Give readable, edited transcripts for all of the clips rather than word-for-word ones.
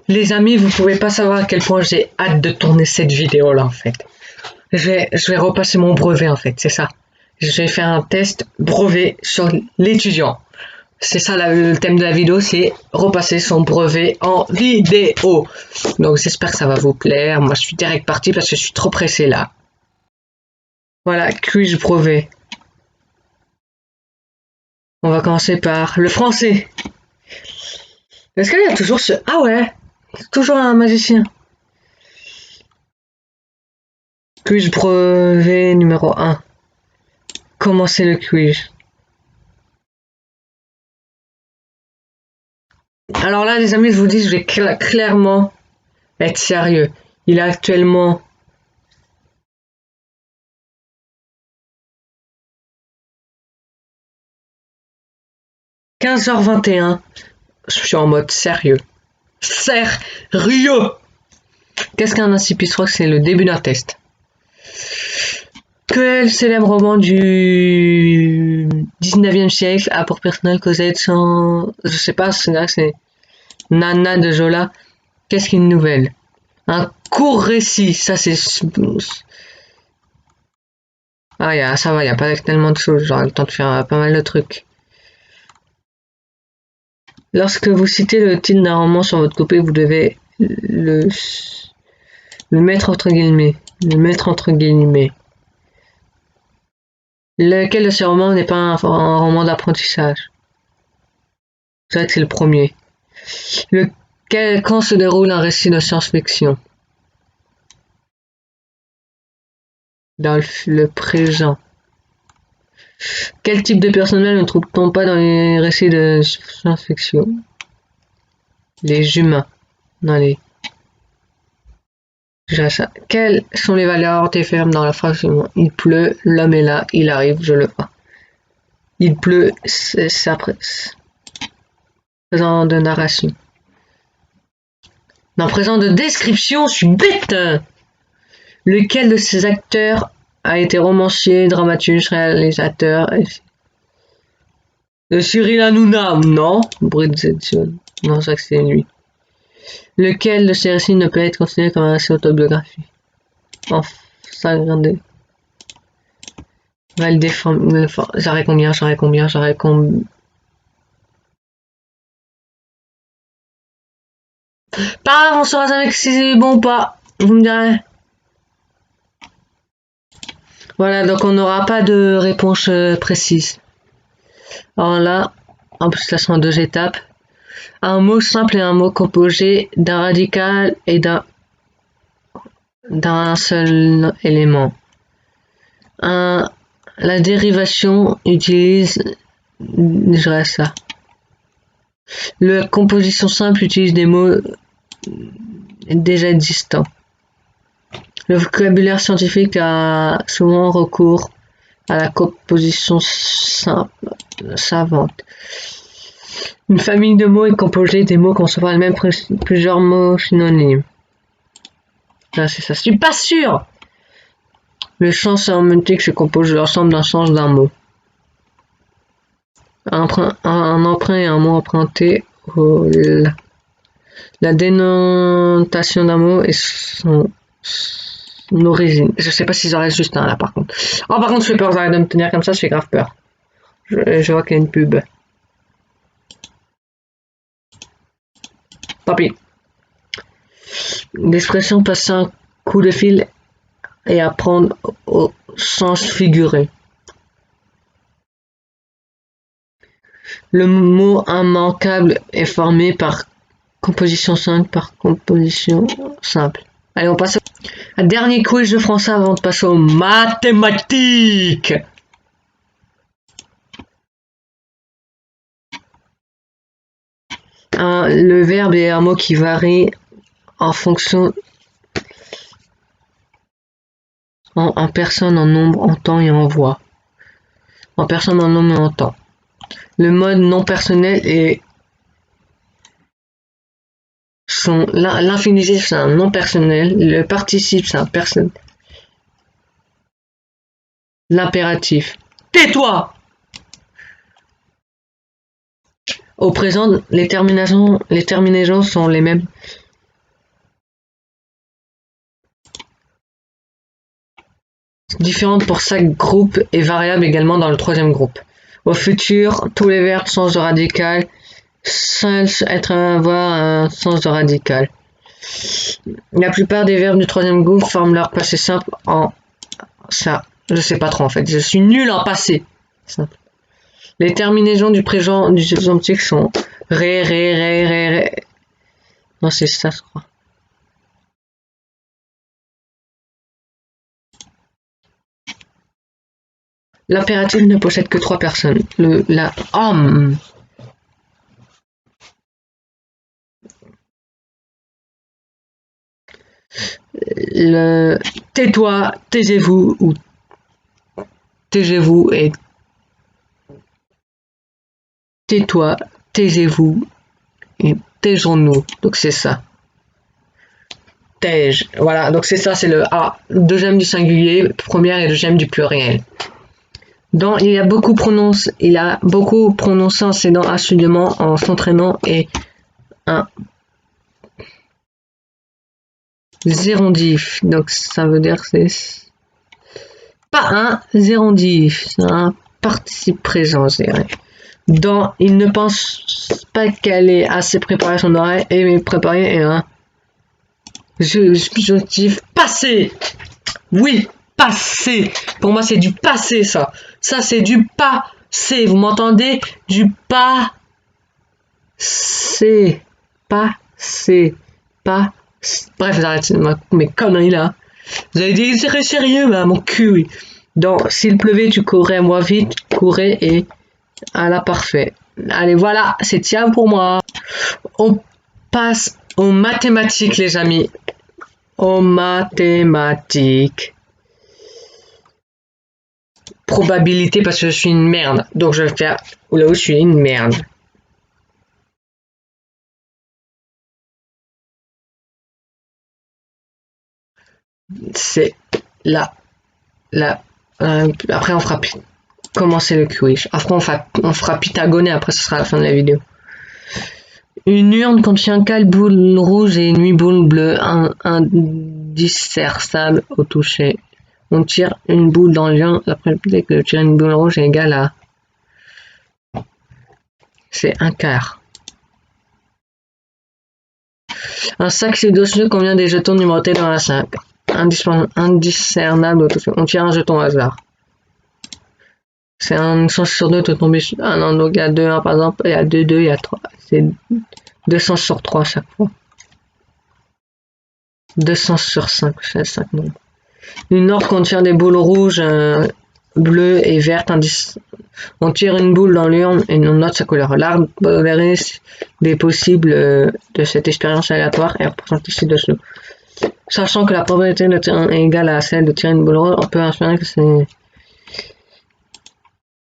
Les amis, vous pouvez pas savoir à quel point j'ai hâte de tourner cette vidéo là en fait. Je vais repasser mon brevet en fait, c'est ça. Je vais faire un test brevet sur l'étudiant. C'est ça le thème de la vidéo, c'est repasser son brevet en vidéo. Donc j'espère que ça va vous plaire. Moi je suis direct parti parce que je suis trop pressé là. Voilà, quiz brevet. On va commencer par le français. Est-ce qu'il y a toujours ce... Ah ouais, toujours un magicien. Quiz brevet numéro 1. Commencez le quiz. Alors là, les amis, je vous dis, je vais clairement être sérieux. Il est actuellement 15h21. Je suis en mode sérieux. Sérieux! Qu'est-ce qu'un incipit? Je crois que c'est le début d'un test. Quel célèbre roman du 19e siècle a pour personnage Cosette sans... Je sais pas, c'est Nana de Zola. Qu'est-ce qu'une nouvelle? Un court récit, ça c'est... Ah, ça va, il n'y a pas tellement de choses, j'aurai le temps de faire pas mal de trucs. Lorsque vous citez le titre d'un roman sur votre copie, vous devez le mettre entre guillemets. Lequel de ces romans n'est pas un roman d'apprentissage? Ça, c'est le premier. Quand se déroule un récit de science-fiction? Dans le présent. Quel type de personnage ne trouve-t-on pas dans les récits de science-fiction? Les humains. Dans les... Quelles sont les valeurs des verbes dans la phrase suivante? Il pleut, l'homme est là, il arrive, je le vois. Il pleut, c'est ça présent de narration. Dans présent de description, je suis bête. Lequel de ces acteurs a été romancier, dramaturge, réalisateur? Cyril Hanouna, non. Bridgetson, non, ça c'est lui. Lequel de ces récits ne peut être considéré comme un récit autobiographique? Ça, regardez. J'aurais combien? Pas, on saura jamais si c'est bon ou pas. Vous me direz. Voilà, donc on n'aura pas de réponse précise. Alors là, en plus, ça sont en 2 étapes. Un mot simple et un mot composé d'un radical et d'un seul élément. La dérivation utilise, je dirais ça. La composition simple utilise des mots déjà existants. Le vocabulaire scientifique a souvent recours à la composition simple, savante. Une famille de mots est composée des mots concevant le même plusieurs mots synonymes. Ça, c'est ça. Je suis pas sûr. Le champ sémantique se compose de l'ensemble d'un sens d'un mot. Un emprunt et un mot emprunté. La dénotation d'un mot et son origine. Je sais pas s'ils en restent juste un là par contre. Oh par contre je fais peur, j'arrête de me tenir comme ça, je fais grave peur. Je vois qu'il y a une pub. Tant pis. L'expression passer un coup de fil et apprendre au sens figuré. Le mot immanquable est formé par composition simple. Allez, on passe au dernier quiz de français avant de passer aux mathématiques. Le verbe est un mot qui varie en fonction en personne, en nombre, en temps et en voix. En personne, en nombre et en temps. Le mode non personnel est l'infinitif, c'est un non personnel. Le participe, c'est un personnel. L'impératif. Tais-toi! Au présent, les terminaisons sont les mêmes différentes pour chaque groupe et variable également dans le troisième groupe. Au futur, tous les verbes sens de radical seuls avoir un sens de radical. La plupart des verbes du troisième groupe forment leur passé simple en ça. Je sais pas trop en fait. Je suis nul en passé simple. Les terminaisons du présent du subjonctif sont ré. Non, c'est ça, je crois. L'impératif ne possède que 3 personnes. La homme. Le tais-toi, taisez-vous ou taisez-vous et tais-toi, taisez-vous et taisons-nous. Donc c'est ça. Taise. Voilà, donc c'est ça, c'est le A. Deuxième du singulier, première et deuxième du pluriel. Il a beaucoup prononcé ses dents assidûment en s'entraînant et un gérondif. Donc ça veut dire que c'est pas un gérondif, c'est un participe présent, je dirais. Il ne pense pas qu'elle ait assez préparé son oreille et préparé un subjonctif passé. Oui, passé. Pour moi, c'est du passé, ça. Ça, c'est du passé. Vous m'entendez? Du passé. Passé. Pas. Bref, j'arrête mes conneries là. Vous avez dit, c'est sérieux, bah, mon cul. Oui. Donc, s'il pleuvait, tu courais, moi vite, courais et à la parfait. Allez, voilà, c'est tiens pour moi. On passe aux mathématiques, les amis. Aux mathématiques. Probabilité parce que je suis une merde. Donc je vais faire là où je suis une merde. C'est là. Après on fera commencer le quiz. Après on fera Pythagone et après ce sera la fin de la vidéo. Une urne contient 4 boules rouges et une 8 boules bleues, indiscerçable au toucher. On tire une boule dans l'urne, la probabilité que de tirer une boule rouge est égale à... C'est un quart. Un sac séditieux contient des jetons numérotés dans la 5. Indiscernable au toucher. On tire un jeton au hasard. C'est une chance sur 2 de tomber sur... Ah non, donc il y a 2, 1 par exemple, il y a 2, 2, il y a 3. C'est 2 chances sur 3 à chaque fois. 2 chances sur 5, c'est 5 nombres. Une ordre contient des boules rouges, bleues et vertes. On tire une boule dans l'urne et on note sa couleur. L'arbre des possibles de cette expérience aléatoire est représenté ci-dessous. Sachant que la probabilité de tirer est égale à celle de tirer une boule rouge, on peut espérer que c'est...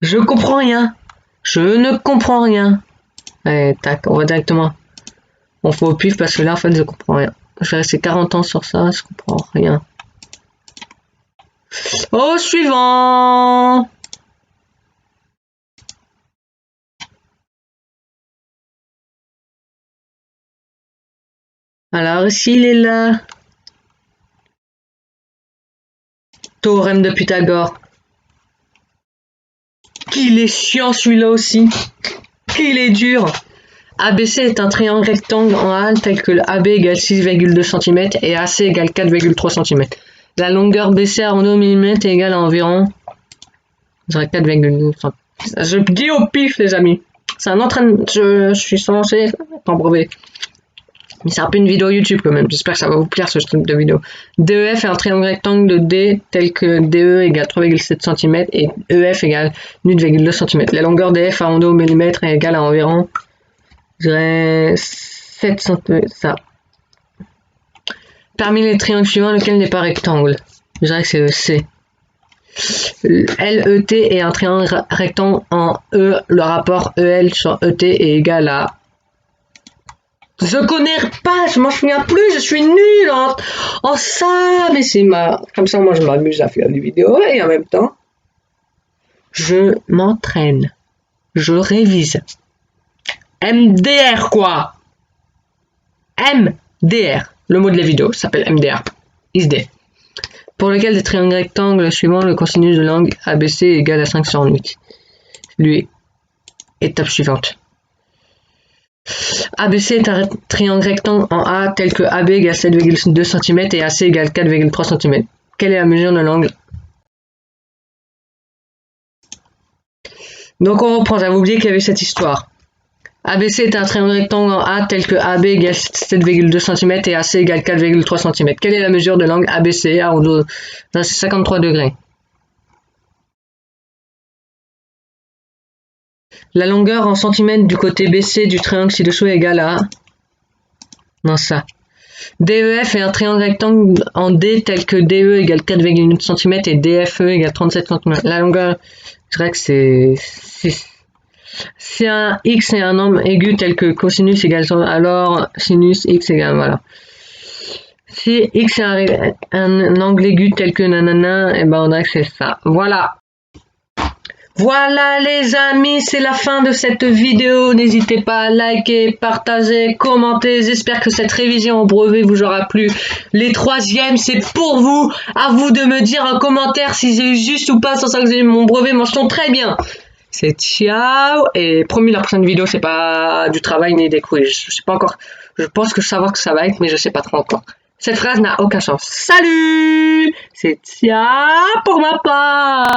Je comprends rien. Je ne comprends rien. Allez, tac, on va directement. On fait au pif parce que là, en fait, je comprends rien. Je vais rester 40 ans sur ça, je comprends rien. Au suivant. Alors, s'il est là. Théorème de Pythagore. Qu'il est chiant celui-là aussi. Qu'il est dur. ABC est un triangle rectangle en A tel que le AB égale 6,2 cm et AC égale 4,3 cm. La longueur BC arrondie mm est égale à environ 4,2 cm. Je dis au pif les amis. C'est un entraînement. Je suis censé en brevet. Mais c'est un peu une vidéo YouTube quand même. J'espère que ça va vous plaire ce type de vidéo. DEF est un triangle rectangle de D tel que DE égale 3,7 cm et EF égale 8,2 cm. La longueur DF arrondie au millimètre est égale à environ, je dirais, 7 cm. Ça. Parmi les triangles suivants, lequel n'est pas rectangle? Je dirais que c'est le C. LET est un triangle rectangle en E. Le rapport EL sur ET est égal à... Je connais pas, je m'en souviens plus, je suis nul en ça, mais c'est comme ça moi je m'amuse à faire des vidéos et en même temps je m'entraîne, je révise. MDR quoi. MDR, le mot de la vidéo s'appelle MDR. XD. pour lequel des triangles rectangles suivant le cosinus de l'angle ABC est égal à 5 sur 8. Lui, étape suivante. ABC est un triangle rectangle en A tel que AB égale 7,2 cm et AC égale 4,3 cm. Quelle est la mesure de l'angle? Donc on reprend, j'avais oublié qu'il y avait cette histoire. ABC est un triangle rectangle en A tel que AB égale 7,2 cm et AC égale 4,3 cm. Quelle est la mesure de l'angle ABC à 53 degrés? La longueur en centimètres du côté BC du triangle ci-dessous est égale à... Non, ça. DEF est un triangle rectangle en D tel que DE égale 4,8 cm et DFE égale 37 cm. La longueur, je dirais que c'est 6. Si un x est un nombre aigu tel que cosinus égale 0, alors sinus x égale, voilà. Si x est un angle aigu tel que nanana, et ben on dirait que c'est ça. Voilà. Voilà les amis, c'est la fin de cette vidéo. N'hésitez pas à liker, partager, commenter. J'espère que cette révision au brevet vous aura plu. Les troisièmes, c'est pour vous. À vous de me dire en commentaire si j'ai eu juste ou pas. Sans ça que j'ai eu mon brevet mention très bien. C'est ciao. Et promis, la prochaine vidéo, c'est pas du travail ni des quiz. Je sais pas encore. Je pense que savoir que ça va être, mais je sais pas trop encore. Cette phrase n'a aucun sens. Salut! C'est ciao pour ma part.